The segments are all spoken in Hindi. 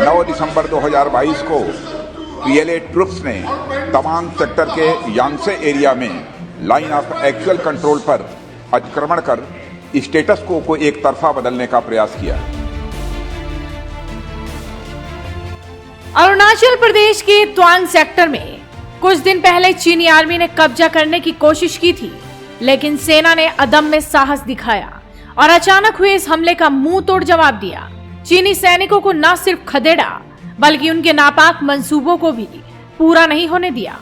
9 दिसंबर 2022 को पीएलए ट्रुप्स ने तवांग सेक्टर के यांगसे एरिया में लाइन ऑफ एक्चुअल कंट्रोल पर अतिक्रमण कर स्टेटस को एक तरफा बदलने का प्रयास किया। अरुणाचल प्रदेश के तवांग सेक्टर में कुछ दिन पहले चीनी आर्मी ने कब्जा करने की कोशिश की थी, लेकिन सेना ने अदम्य साहस दिखाया और अचानक हुए इस हमले का मुंह तोड़ जवाब दिया। चीनी सैनिकों को न सिर्फ खदेड़ा बल्कि उनके नापाक मंसूबों को भी पूरा नहीं होने दिया।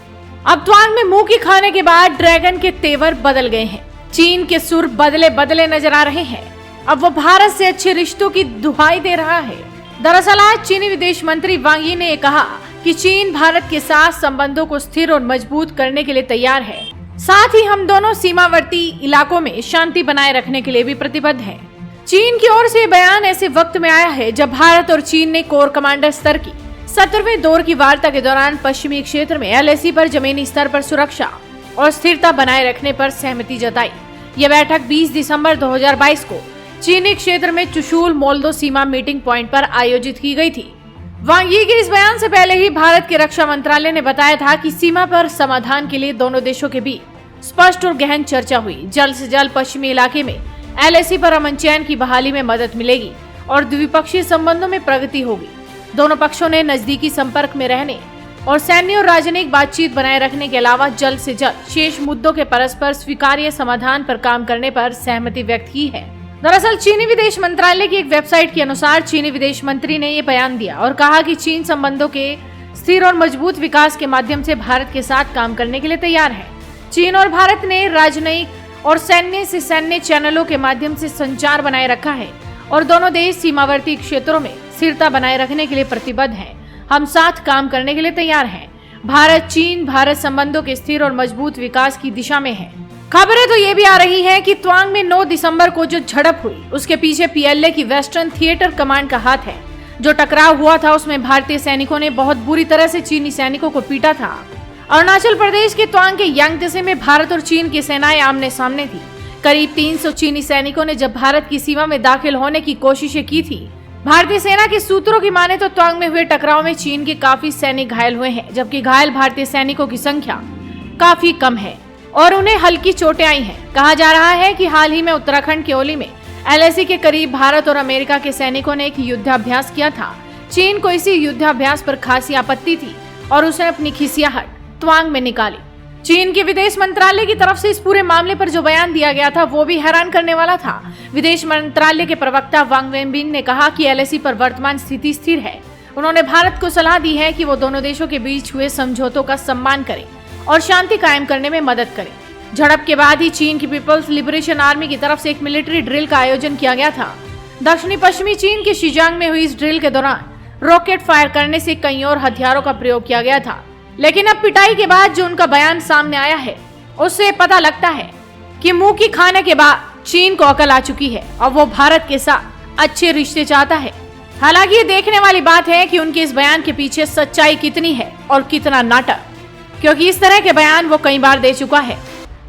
अब तवांग में मुंह की खाने के बाद ड्रैगन के तेवर बदल गए हैं। चीन के सुर बदले बदले नजर आ रहे हैं। अब वो भारत से अच्छे रिश्तों की दुहाई दे रहा है। दरअसल आज चीनी विदेश मंत्री वांग यी ने कहा कि चीन भारत के साथ संबंधों को स्थिर और मजबूत करने के लिए तैयार है। साथ ही हम दोनों सीमावर्ती इलाकों में शांति बनाए रखने के लिए भी प्रतिबद्ध हैं। चीन की ओर से बयान ऐसे वक्त में आया है जब भारत और चीन ने कोर कमांडर स्तर की 17वें दौर की वार्ता के दौरान पश्चिमी क्षेत्र में एलएसी पर जमीनी स्तर पर सुरक्षा और स्थिरता बनाए रखने पर सहमति जताई। यह बैठक 20 दिसंबर 2022 को चीनी क्षेत्र में चुशूल मोल्दो सीमा मीटिंग पॉइंट पर आयोजित की गई थी। वांग यी के इस बयान से पहले ही भारत के रक्षा मंत्रालय ने बताया था कि सीमा पर समाधान के लिए दोनों देशों के बीच स्पष्ट और गहन चर्चा हुई। जल्द से जल्द पश्चिमी इलाके में एलएसी पर अमन चैन की बहाली में मदद मिलेगी और द्विपक्षीय संबंधों में प्रगति होगी। दोनों पक्षों ने नजदीकी संपर्क में रहने और सैन्य और राजनयिक बातचीत बनाए रखने के अलावा जल्द से जल्द शेष मुद्दों के परस्पर स्वीकार्य समाधान पर काम करने पर सहमति व्यक्त की है। दरअसल चीनी विदेश मंत्रालय की एक वेबसाइट के अनुसार चीनी विदेश मंत्री ने ये बयान दिया और कहा कि चीन संबंधों के स्थिर और मजबूत विकास के माध्यम से भारत के साथ काम करने के लिए तैयार है। चीन और भारत ने राजनयिक और सैन्य से सैन्य चैनलों के माध्यम से संचार बनाए रखा है और दोनों देश सीमावर्ती क्षेत्रों में स्थिरता बनाए रखने के लिए प्रतिबद्ध हैं। हम साथ काम करने के लिए तैयार हैं। भारत संबंधों के स्थिर और मजबूत विकास की दिशा में है। खबरें तो ये भी आ रही हैं कि तवांग में 9 दिसंबर को जो झड़प हुई उसके पीछे पीएलए की वेस्टर्न थिएटर कमांड का हाथ है। जो टकराव हुआ था उसमें भारतीय सैनिकों ने बहुत बुरी तरह से चीनी सैनिकों को पीटा था। अरुणाचल प्रदेश के तवांग के यांगसे में भारत और चीन की सेनाएं आमने सामने थी। करीब 300 चीनी सैनिकों ने जब भारत की सीमा में दाखिल होने की कोशिशें की थी। भारतीय सेना के सूत्रों की माने तो तवांग में हुए टकराव में चीन के काफी सैनिक घायल हुए हैं, जबकि घायल भारतीय सैनिकों की संख्या काफी कम है और उन्हें हल्की चोटें आई हैं। कहा जा रहा है कि हाल ही में उत्तराखंड के ओली में एलएसी के करीब भारत और अमेरिका के सैनिकों ने एक युद्धाभ्यास किया था। चीन को इसी युद्धाभ्यास पर खासी आपत्ति थी और उसने अपनी खिसियाहट तवांग में निकाली। चीन के विदेश मंत्रालय की तरफ से इस पूरे मामले पर जो बयान दिया गया था वो भी हैरान करने वाला था। विदेश मंत्रालय के प्रवक्ता वांग वेनबिन ने कहा कि एलएसी पर वर्तमान स्थिति स्थिर है। उन्होंने भारत को सलाह दी है कि वो दोनों देशों के बीच हुए समझौतों का सम्मान करे और शांति कायम करने में मदद करें। झड़प के बाद ही चीन की पीपल्स लिबरेशन आर्मी की तरफ से एक मिलिट्री ड्रिल का आयोजन किया गया था। दक्षिणी पश्चिमी चीन के शिजांग में हुई इस ड्रिल के दौरान रॉकेट फायर करने से कई और हथियारों का प्रयोग किया गया था। लेकिन अब पिटाई के बाद जो उनका बयान सामने आया है उससे पता लगता है कि मुंह की खाने के बाद चीन को अकल आ चुकी है और वो भारत के साथ अच्छे रिश्ते चाहता है। हालांकि ये देखने वाली बात है कि उनके इस बयान के पीछे सच्चाई कितनी है और कितना नाटक, क्योंकि इस तरह के बयान वो कई बार दे चुका है।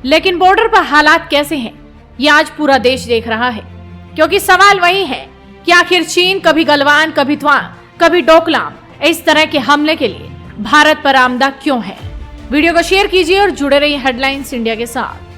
लेकिन बॉर्डर पर हालात कैसे हैं ये आज पूरा देश देख रहा है, क्योंकि सवाल वही है कि आखिर चीन कभी गलवान, कभी तवांग, कभी डोकलाम इस तरह के हमले के लिए भारत पर आमदा क्यों है। वीडियो को शेयर कीजिए और जुड़े रहिए हेडलाइंस इंडिया के साथ।